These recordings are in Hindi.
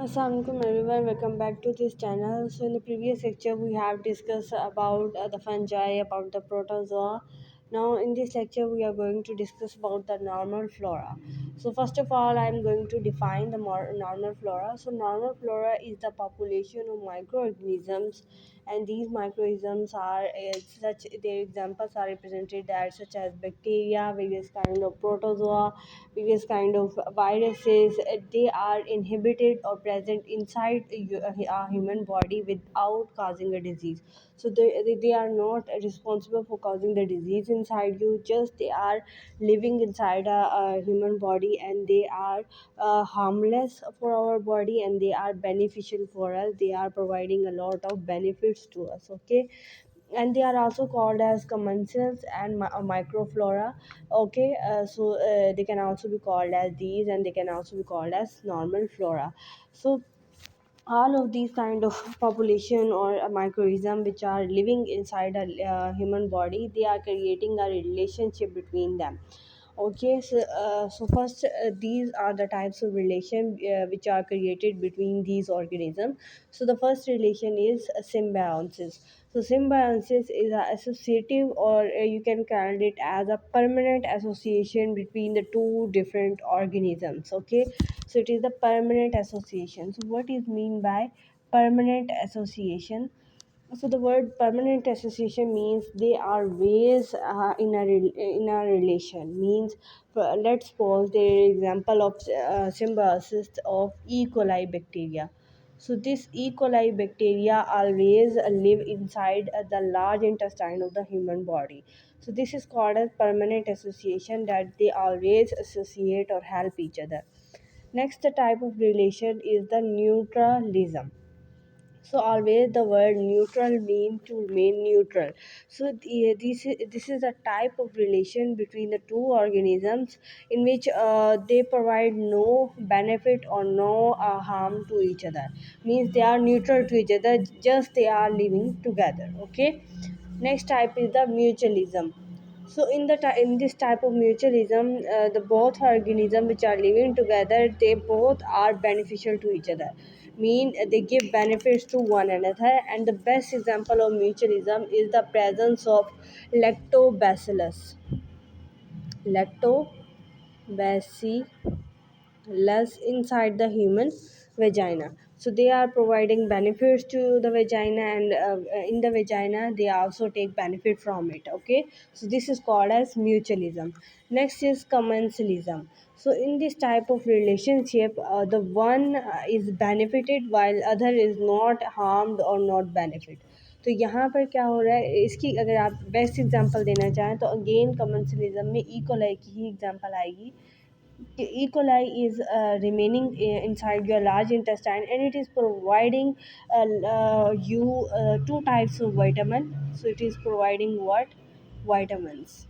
Assalamualaikum everyone, welcome back to this channel. So in the previous lecture we have discussed about the fungi, about the protozoa. Now in this lecture we are going to discuss about the normal flora. So first of all I am going to define the normal flora. So normal flora is the population of microorganisms, and these microorganisms are such their examples are represented as such as bacteria, various kind of protozoa, various kind of viruses. They are inhibited or present inside a human body without causing a disease. So they are not responsible for causing the disease inside you, just they are living inside a human body, and they are harmless for our body, and they are beneficial for us. They are providing a lot of benefits to us, okay. And they are also called as commensals and microflora, okay. They can also be called as these, and they can also be called as normal flora. So all of these kind of population or a microorganism which are living inside a human body, they are creating a relationship between them. Okay, so first, these are the types of relation which are created between these organisms. So the first relation is symbiosis. So symbiosis is a associative, or you can call it as a permanent association between the two different organisms. Okay, so it is the permanent association. So what is mean by permanent association? So the word permanent association means they are ways in a relation. Means, let's suppose the example of symbiosis of E. coli bacteria. So this E. coli bacteria always live inside the large intestine of the human body. So this is called as permanent association, that they always associate or help each other. Next, the type of relation is the neutralism. So always the word neutral mean to remain neutral. So this is a type of relation between the two organisms in which they provide no benefit or no harm to each other. Means they are neutral to each other, just they are living together, okay. Next type is the mutualism. So in this type of mutualism, the both organisms which are living together, they both are beneficial to each other. Mean, they give benefits to one another. And the best example of mutualism is the presence of lactobacillus. Lactobacillus less inside the human vagina. So they are providing benefits to the vagina, and in the vagina they also take benefit from it, okay. So this is called as mutualism. Next is commensalism. So in this type of relationship, the one is benefited while other is not harmed or not benefit. तो यहाँ पर क्या हो रहा है, इसकी अगर आप बेस्ट एग्जांपल देना चाहें तो अगेन कमेंसलिज्म में इकोलाई की ही एग्जांपल आएगी. E. coli is remaining inside your large intestine, and it is providing you two types of vitamin. So it is providing what? Vitamins.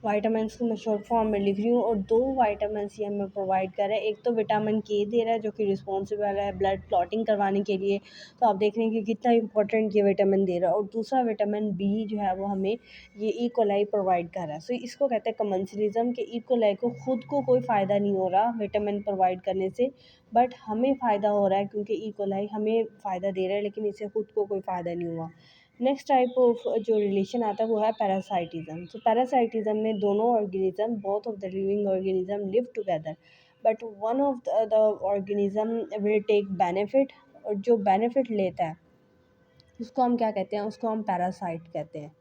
Vitamin को मैं शॉर्ट फॉर्म में लिख रही हूँ, और दो वाइटामिन ये हमें प्रोवाइड कर रहा है. एक तो विटामिन के दे रहा है जो कि रिस्पॉन्सिबल है ब्लड क्लॉटिंग करवाने के लिए. तो आप देख रहे हैं कि कितना इंपॉर्टेंट ये विटामिन दे रहा है. और दूसरा विटामिन बी जो है वो हमें ये ई कोलाई प्रोवाइड कर रहा है. सो इसको कहते हैं कमेंसलिज्म, कि ई कोलाई को खुद को कोई फ़ायदा नहीं हो रहा विटामिन प्रोवाइड करने से, बट हमें फ़ायदा हो रहा है क्योंकि ई कोलाई हमें फ़ायदा दे रहा है, लेकिन इससे खुद को कोई फ़ायदा नहीं हुआ. नेक्स्ट टाइप ऑफ जो रिलेशन आता है वो है पैरासाइटिज्म. तो पैरासाइटिज्म में दोनों organism, both of the living organism live together, but one of the organism will take benefit. और जो बेनिफिट लेता है उसको हम क्या कहते हैं? उसको हम पैरासाइट कहते हैं.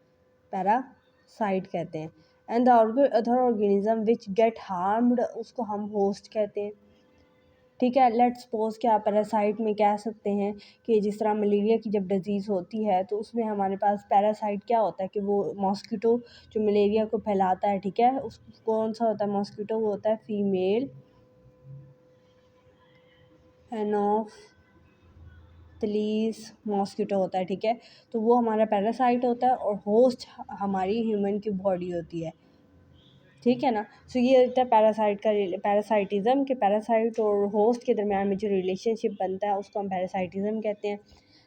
पैरासाइट कहते हैं. And the other organism which get harmed उसको हम होस्ट कहते हैं. ठीक है, लेट्स सपोज कि आप पैरासाइट में कह सकते हैं कि जिस तरह मलेरिया की जब डिज़ीज़ होती है तो उसमें हमारे पास पैरासाइट क्या होता है कि वो मॉस्किटो जो मलेरिया को फैलाता है, ठीक है, उस कौन सा होता है मॉस्किटो? वो होता है फीमेल एनोफिलीस मॉस्किटो होता है, ठीक है. तो वो हमारा पैरासाइट होता है, और होस्ट हमारी ह्यूमन की बॉडी होती है, ठीक है ना. सो ये होता है पैरासाइट का पैरासाइटिज्म, के पैरासाइट और होस्ट के दरमियान में जो रिलेशनशिप बनता है उसको हम पैरासाइटिज्म कहते हैं.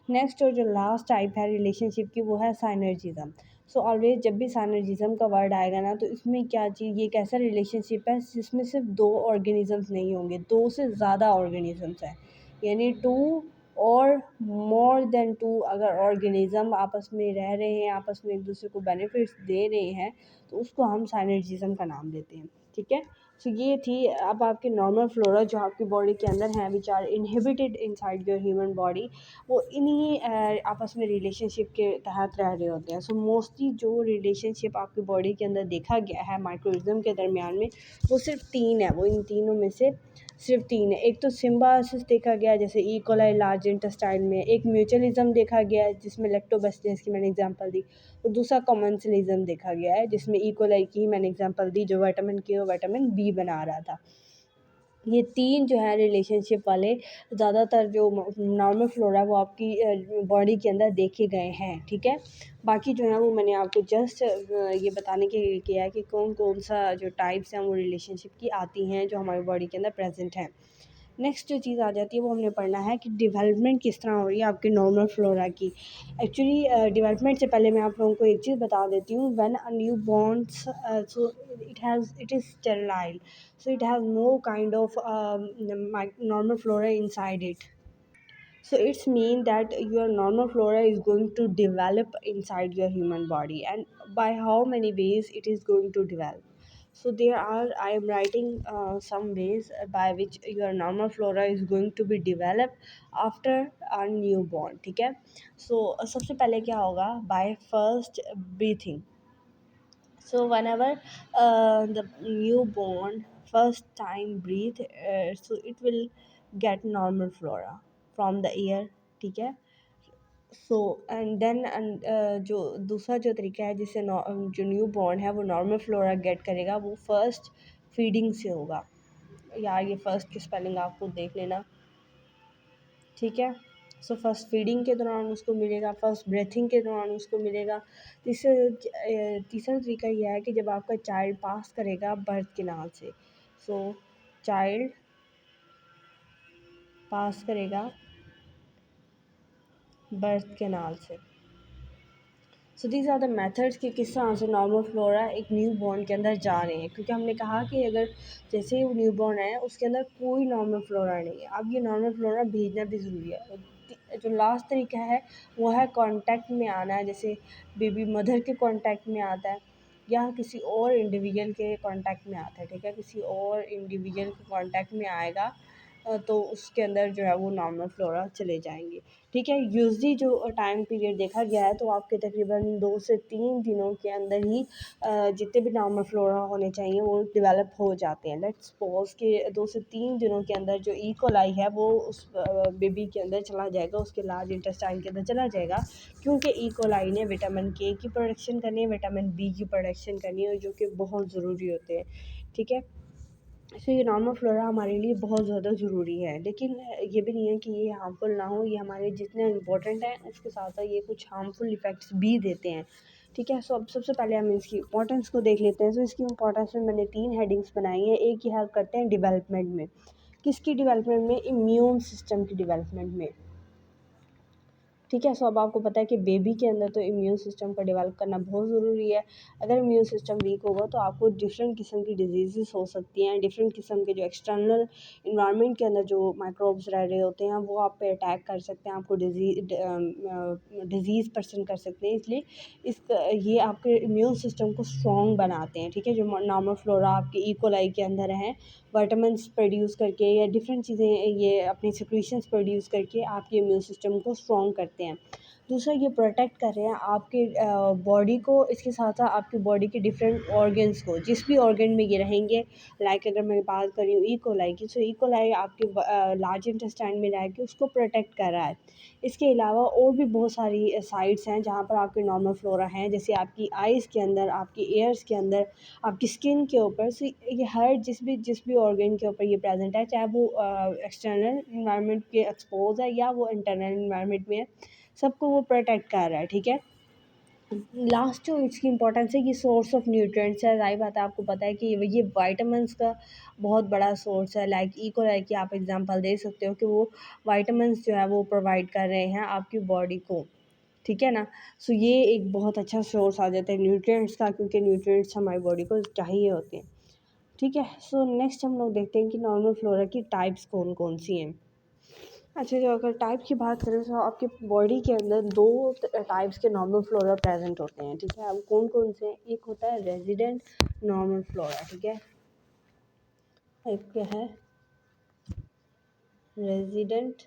नेक्स्ट और जो लास्ट टाइप है रिलेशनशिप की वो है साइनर्जिज्म. सो ऑलवेज जब भी साइनर्जिज्म का वर्ड आएगा ना, तो इसमें क्या चीज़, ये एक ऐसा रिलेशनशिप है जिसमें सिर्फ दो ऑर्गेनिजम्स नहीं होंगे, दो से ज़्यादा ऑर्गेनिजम्स हैं, यानी टू और मोर देन टू अगर ऑर्गेनिज्म आपस में रह रहे हैं, आपस में एक दूसरे को बेनिफिट्स दे रहे हैं, तो उसको हम साइनर्जिज्म का नाम देते हैं। ठीक है, सो ये थी अब आपके नॉर्मल फ्लोरा जो आपकी बॉडी के अंदर हैं, which are inhibited inside your human body, वो इन्हीं आपस में रिलेशनशिप के तहत रह रहे होते हैं। सो मोस्टली जो रिलेशनशिप आपकी बॉडी के अंदर देखा गया है माइक्रोइज्म के दरमियान में, वो सिर्फ तीन है, वो इन तीनों में से सिर्फ तीन है। एक तो सिम्बायोसिस देखा गया है, जैसे ई कोलाई लार्ज इंटेस्टाइन में, एक म्यूचुअलिज्म देखा गया है जिसमें लैक्टोबैसिलस की मैंने एग्जांपल दी, और दूसरा कॉमेंसलिज्म देखा गया है जिसमें ई कोलाई की मैंने एग्जांपल दी, जो विटामिन के और विटामिन बी बना रहा था। ये तीन जो है रिलेशनशिप वाले ज़्यादातर जो नॉर्मल फ्लोरा वो आपकी बॉडी के अंदर देखे गए हैं। ठीक है, बाकी जो है वो मैंने आपको जस्ट ये बताने के लिए किया है कि कौन कौन सा जो टाइप्स हैं वो रिलेशनशिप की आती हैं जो हमारी बॉडी के अंदर प्रेजेंट हैं। नेक्स्ट जो चीज़ आ जाती है वो हमने पढ़ना है कि डेवलपमेंट किस तरह हो रही है आपके नॉर्मल फ्लोरा की। एक्चुअली डेवलपमेंट से पहले मैं आप लोगों को एक चीज़ बता देती हूँ। When a new borns, so it is sterile, so it has no kind of normal flora inside it. So it's mean that your normal flora is going to develop inside your human body, and by how many ways it is going to develop. So there are, I am writing some ways by which your normal flora is going to be developed after a newborn. ठीक है, so सबसे पहले क्या होगा, by first breathing. So whenever the newborn first time breathe, so it will get normal flora from the air. ठीक है, सो एंड देन जो दूसरा जो तरीका है जिससे जो न्यू बॉर्न है वो नॉर्मल फ्लोरा गेट करेगा, वो फर्स्ट फीडिंग से होगा। यार ये फर्स्ट की स्पेलिंग आप खुद देख लेना। ठीक है, सो फर्स्ट फीडिंग के दौरान उसको मिलेगा, फर्स्ट ब्रेथिंग के दौरान उसको मिलेगा। तीसरा तरीका यह है कि जब आपका चाइल्ड पास करेगा बर्थ कैनाल से, सो चाइल्ड पास करेगा बर्थ कैनाल से। So these are the methods कि किस तरह से नॉर्मल फ्लोरा एक न्यू बॉर्न के अंदर जा रहे हैं, क्योंकि हमने कहा कि अगर जैसे ही वो न्यू बॉर्न है उसके अंदर कोई नॉर्मल फ्लोरा नहीं है, अब ये नॉर्मल फ्लोरा भेजना भी ज़रूरी है। जो लास्ट तरीका है वो है कांटेक्ट में आना है, जैसे बेबी मदर के कांटेक्ट में आता है या किसी और इंडिविजुअल के कांटेक्ट में आता है। ठीक है, किसी और इंडिविजुअल के कांटेक्ट में आएगा तो उसके अंदर जो है वो नॉर्मल फ्लोरा चले जाएंगे। ठीक है, यूजली जो टाइम पीरियड देखा गया है तो आपके तकरीबन 2 से 3 दिनों के अंदर ही जितने भी नॉर्मल फ्लोरा होने चाहिए वो डेवलप हो जाते हैं। लेट्स सपोज कि 2 से 3 दिनों के अंदर जो ई कोलाई है वो उस बेबी के अंदर चला जाएगा, उसके लार्ज इंटेस्टाइन के अंदर चला जाएगा, क्योंकि ई कोलाई ने विटामिन के की प्रोडक्शन करनी है, विटामिन बी की प्रोडक्शन करनी है, जो कि बहुत ज़रूरी होते हैं। ठीक है, सो ये नॉर्मल फ्लोरा हमारे लिए बहुत ज़्यादा ज़रूरी है, लेकिन ये भी नहीं है कि ये हार्मफुल ना हो, ये हमारे जितने इम्पोर्टेंट हैं उसके साथ साथ ये कुछ हार्मफुल इफ़ेक्ट्स भी देते हैं। ठीक है, सो अब सबसे पहले हम इसकी इंपॉर्टेंस को देख लेते हैं। सो इसकी इंपॉर्टेंस में मैंने 3 हेडिंग्स बनाई हैं। एक ये हेल्प करते हैं डेवलपमेंट में, किसकी डेवलपमेंट में, इम्यून सिस्टम की डेवलपमेंट में। ठीक है, सो अब आपको पता है कि बेबी के अंदर तो इम्यून सिस्टम को डेवलप करना बहुत ज़रूरी है। अगर इम्यून सिस्टम वीक होगा तो आपको डिफरेंट किस्म की डिजीज़ हो सकती हैं, डिफरेंट किस्म के जो एक्सटर्नल इन्वायरमेंट के अंदर जो माइक्रोब्स रह रहे होते हैं वो आप पे अटैक कर सकते हैं, आपको डिजीज़ पर्सन कर सकते हैं। इसलिए ये आपके इम्यून सिस्टम को स्ट्रॉन्ग बनाते हैं। ठीक है, जो नॉर्मल फ्लोरा आपके ई कोलाई के अंदर हैं, विटामिन्स प्रोड्यूस करके या डिफरेंट चीज़ें ये अपनी सिक्रीशंस प्रोड्यूस करके आपके इम्यून सिस्टम को स्ट्रॉन्ग करते हैं। दूसरा, ये प्रोटेक्ट कर रहे हैं आपके बॉडी को, इसके साथ साथ आपकी बॉडी के डिफरेंट ऑर्गन्स को, जिस भी ऑर्गन में ये रहेंगे। लाइक अगर मैं बात कर रही हूँ ई कोलाई की, सो ई कोलाई आपके लार्ज इंटेस्टाइन में रह के उसको प्रोटेक्ट कर रहा है। इसके अलावा और भी बहुत सारी साइट्स हैं जहाँ पर आपके नॉर्मल फ्लोरा हैं, जैसे आपकी आइज़ के अंदर, आपकी एयर्स के अंदर, आपकी स्किन के ऊपर। सो ये हर जिस भी ऑर्गन के ऊपर ये प्रेजेंट है, चाहे वो एक्सटर्नल इन्वायरमेंट के एक्सपोज है या वो इंटरनल इन्वायरमेंट में है, सबको वो प्रोटेक्ट कर रहा है। ठीक है, लास्ट जो इसकी इंपॉर्टेंस है, ये सोर्स ऑफ न्यूट्रिएंट्स है। ज़ाहिर बात है, आपको पता है कि ये वाइटामिन्स का बहुत बड़ा सोर्स है। लाइक ई कोलाई की आप एग्जांपल दे सकते हो कि वो वाइटामिन्स जो है वो प्रोवाइड कर रहे हैं आपकी बॉडी को। ठीक है ना। सो ये एक बहुत अच्छा सोर्स आ जाता है न्यूट्रिएंट्स का, क्योंकि न्यूट्रिएंट्स हमारी बॉडी को चाहिए होते हैं। ठीक है। सो नेक्स्ट हम लोग देखते हैं कि नॉर्मल फ्लोरा की टाइप्स कौन कौन सी हैं। अच्छा, जो अगर टाइप की बात करें तो आपके बॉडी के अंदर दो टाइप्स के नॉर्मल फ्लोरा प्रेजेंट होते हैं। ठीक है। अब कौन कौन से हैं? एक होता है रेजिडेंट नॉर्मल फ्लोरा। ठीक है। एक क्या है? Resident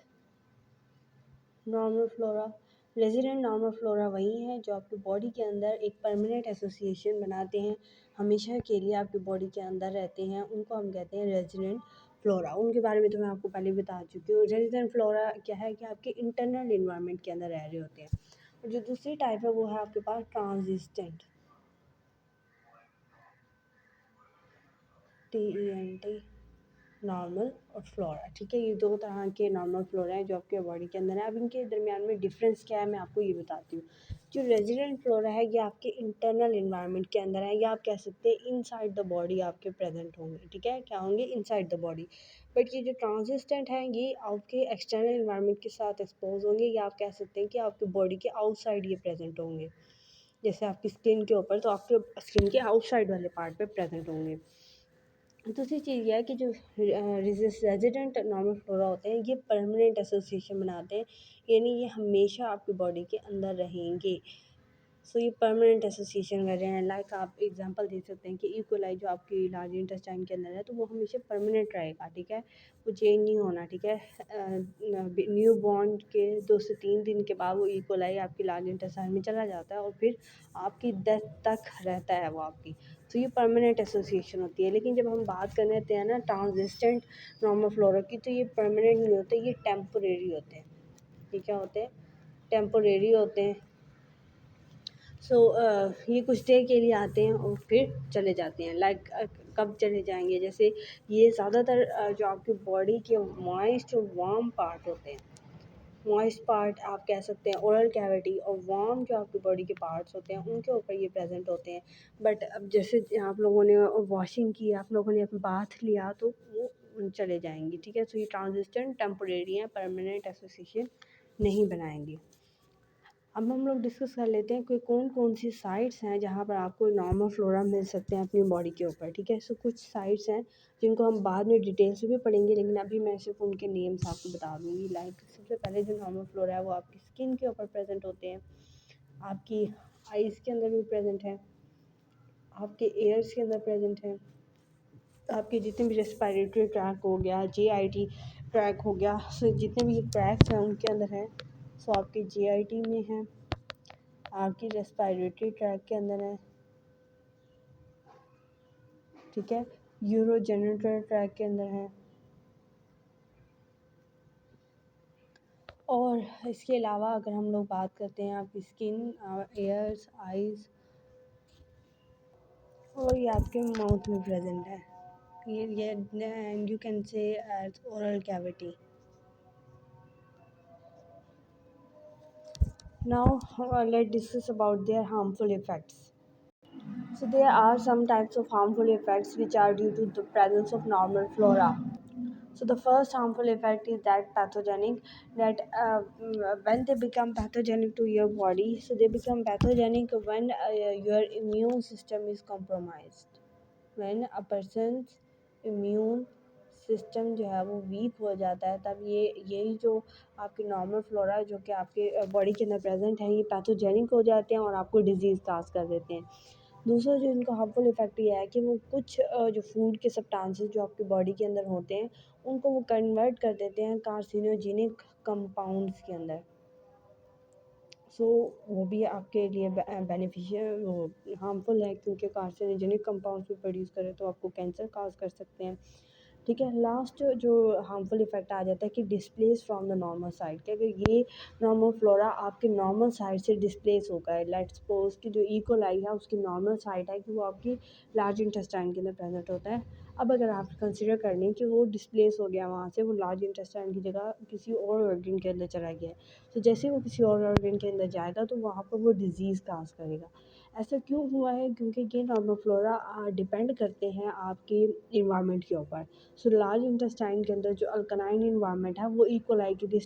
normal flora. Resident normal flora वही है जो आपकी बॉडी के अंदर एक परमानेंट एसोसिएशन बनाते हैं, हमेशा के लिए आपकी बॉडी के अंदर रहते हैं, उनको हम कहते हैं रेजिडेंट फ्लोरा। उनके बारे में तो मैं आपको पहले बता चुकी हूँ। रेजिडेंट फ्लोरा क्या है कि आपके इंटरनल इन्वायरमेंट के अंदर रह रहे होते हैं। और जो दूसरी टाइप है वो है आपके पास ट्रांजिस्टेंट, TENT नॉर्मल और फ्लोरा। ठीक है। ये दो तरह के नॉर्मल फ्लोरा हैं जो आपके बॉडी के अंदर है। अब इनके दरमियान में डिफरेंस क्या है मैं आपको ये बताती हूँ। जो रेजिडेंट फ्लोरा है ये आपके इंटरनल इन्वायरमेंट के अंदर है, या आप कह सकते हैं इनसाइड द बॉडी आपके प्रेजेंट होंगे। ठीक है। क्या होंगे? Inside the body. बट ये जो ट्रांजिस्टेंट है ये आपके एक्सटर्नल इन्वायरमेंट के साथ एक्सपोज होंगे, या आप कह सकते हैं कि आपके बॉडी के आउटसाइड ये प्रेजेंट होंगे। जैसे आपकी स्किन के ऊपर, तो आपके स्किन के आउटसाइड वाले पार्ट पे प्रेजेंट होंगे। दूसरी चीज़ ये है कि जो रेजिडेंट नॉर्मल फ्लोरा होते हैं ये परमानेंट एसोसिएशन बनाते हैं, यानी ये हमेशा आपकी बॉडी के अंदर रहेंगे। सो ये परमानेंट एसोसिएशन कर रहे हैं। लाइक आप एग्जांपल दे सकते हैं कि इकोलाई जो आपकी लार्ज इंटेस्टाइन के अंदर है तो वो हमेशा परमानेंट रहेगा। ठीक है। वो चेंज नहीं होना। ठीक है। न्यू बॉर्न के 2 से 3 दिन के बाद वो इकोलाई आपकी लार्ज इंटेस्टाइन में चला जाता है और फिर आपकी डेथ तक रहता है वो आपकी। तो ये परमानेंट एसोसिएशन होती है। लेकिन जब हम बात कर लेते हैं ना ट्रांजिस्टेंट नॉर्मल फ्लोरा की, तो ये परमानेंट नहीं होते, ये टेम्पोरेरी होते हैं। ये क्या होते हैं? टेम्पोरेरी होते हैं। सो ये कुछ देर के लिए आते हैं और फिर चले जाते हैं। लाइक कब चले जाएंगे? जैसे ये ज़्यादातर जो आपकी बॉडी के मॉइस्ट वार्म पार्ट होते हैं, मॉइस्ट पार्ट आप कह सकते हैं ओरल कैविटी, और वार्म जो आपकी बॉडी के पार्ट्स होते हैं उनके ऊपर ये प्रेजेंट होते हैं। बट अब जैसे आप लोगों ने वॉशिंग की, आप लोगों ने अपना बाथ लिया, तो वो चले जाएंगी। ठीक है। सो ये ट्रांजिस्टेंट टेम्पोरेरी हैं, परमानेंट एसोसिएशन नहीं बनाएंगे। अब हम लोग डिस्कस कर लेते हैं कि कौन कौन सी साइट्स हैं जहाँ पर आपको नॉर्मल फ्लोरा मिल सकते हैं अपनी बॉडी के ऊपर। ठीक है। सो कुछ साइट्स हैं जिनको हम बाद में डिटेल से भी पढ़ेंगे, लेकिन अभी मैं सिर्फ उनके नेम्स आपको बता दूँगी। लाइक सबसे पहले जो नॉर्मल फ्लोरा है वो आपकी स्किन के ऊपर प्रेजेंट होते हैं, आपकी आइज़ के अंदर भी प्रेजेंट है, आपके एयर्स के अंदर प्रेजेंट है, आपके जितने भी रेस्पिरेटरी ट्रैक हो गया, JIT ट्रैक हो गया, सो जितने भी ट्रैक्स हैं उनके अंदर है। सो आपके JIT में है, आपकी रेस्पिरेटरी ट्रैक के अंदर है। ठीक है। यूरोजेनिटल ट्रैक के अंदर है। और इसके अलावा अगर हम लोग बात करते हैं आपकी स्किन, एयर्स, आइज़, और ये आपके माउथ में प्रेजेंट है। ये and you can say as oral cavity. Now let discuss about their harmful effects. So there are some types of harmful effects which are due to the presence of normal flora. So the first harmful effect is that pathogenic, that when they become pathogenic to your body, so they become pathogenic when your immune system is compromised. When a person's immune system जो है वो वीक हो जाता है, तब यही जो आपकी नॉर्मल फ्लोरा जो कि आपके बॉडी के अंदर प्रेजेंट है ये पैथोजेनिक हो जाते हैं और आपको डिजीज़ काज कर देते हैं। दूसरा जो इनका हार्मफुल इफ़ेक्ट ये है कि वो कुछ जो फूड के सब्सटेंसेस जो आपकी बॉडी के अंदर होते हैं उनको वो कन्वर्ट कर देते हैं कार्सिनोजेनिक कंपाउंड्स के अंदर। सो वो भी आपके लिए बेनिफिशियल वो हार्मफुल है, क्योंकि कार्सिनोजेनिक कंपाउंड्स भी प्रोड्यूस करें तो आपको कैंसर काज कर सकते हैं। ठीक है। लास्ट जो हार्मफुल इफ़ेक्ट आ जाता है कि displace from the normal side, कि अगर ये नॉर्मल फ्लोरा आपके नॉर्मल साइड से डिस्प्लेस हो गए, लेट्स सपोज कि जो इकोलाई है उसकी नॉर्मल साइड है कि वो आपकी लार्ज इंटेस्टाइन के अंदर प्रेजेंट होता है। अब अगर आप कंसिडर कर लें कि वो डिस्प्लेस हो गया वहाँ से, वो लार्ज इंटेस्टाइन की जगह किसी और ऑर्गन के अंदर चला गया है, तो जैसे वो किसी और ऑर्गन के अंदर जाएगा तो वहाँ पर वो डिजीज़ काज करेगा। ऐसा क्यों हुआ है? क्योंकि ये नॉर्मल फ्लोरा डिपेंड करते हैं आपके इन्वायरमेंट के ऊपर। सो लार्ज इंटेस्टाइन के अंदर जो अल्कलाइन इन्वायरमेंट है वो इकोलाई के लिए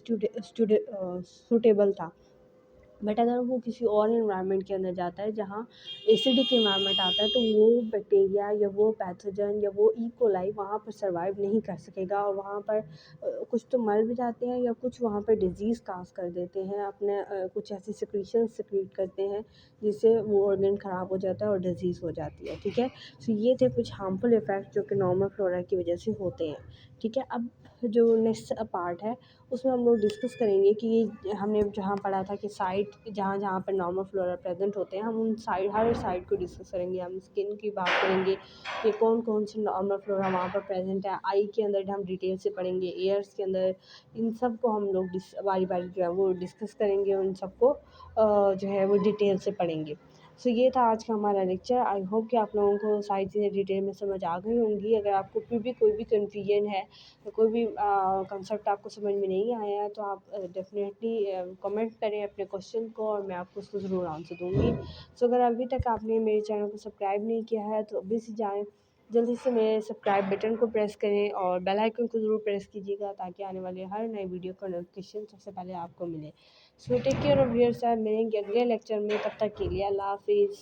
सूटेबल था, बट अगर वो किसी और इन्वायरमेंट के अंदर जाता है जहाँ एसिडिक इन्वायरमेंट आता है, तो वो बैक्टीरिया या वो पैथोजन या वो कोलाई वहाँ पर सर्वाइव नहीं कर सकेगा, और वहाँ पर कुछ तो मर भी जाते हैं या कुछ वहाँ पर डिजीज़ काज कर देते हैं, अपने कुछ ऐसी सिक्रीशन सिक्रीट करते हैं जिससे वो ऑर्गन ख़राब हो जाता है और डिजीज़ हो जाती है। ठीक है, तो ये थे कुछ हार्मफुल इफ़ेक्ट जो कि नॉर्मल फ्लोरा की वजह से होते हैं। ठीक है, अब जो नेक्स्ट पार्ट है उसमें हम लोग डिस्कस करेंगे कि ये हमने जहाँ पढ़ा था कि साइट जहाँ जहाँ पर नॉर्मल फ्लोरा प्रेजेंट होते हैं, हम उन साइड हर साइड को डिस्कस करेंगे। हम स्किन की बात करेंगे कि कौन कौन से नॉर्मल फ्लोरा वहाँ पर प्रेजेंट है, आई के अंदर हम डिटेल से पढ़ेंगे, एयर्स के अंदर, इन सब को हम लोग बारी बारी जो है वो डिस्कस करेंगे, उन सबको जो है वो डिटेल से पढ़ेंगे। सो ये था आज का हमारा लेक्चर। आई होप कि आप लोगों को सारी चीज़ें डिटेल में समझ आ गई होंगी। अगर आपको फिर भी कोई भी कन्फ्यूजन है, तो कोई भी कंसेप्ट आपको समझ में नहीं आया है, तो आप डेफ़िनेटली कमेंट करें अपने क्वेश्चन को, और मैं आपको उसको ज़रूर आंसर दूँगी। सो अगर अभी तक आपने मेरे चैनल को सब्सक्राइब नहीं किया है तो अभी से जाएँ, जल्दी से मेरे सब्सक्राइब बटन को प्रेस करें और बेल आइकन को ज़रूर प्रेस कीजिएगा, ताकि आने वाले हर नए वीडियो का नोटिफिकेशन सबसे पहले आपको मिले। So take care of yourself, मिलेंगे अगले लेक्चर में, तब तक के लिए अल्लाह हाफ़िज़।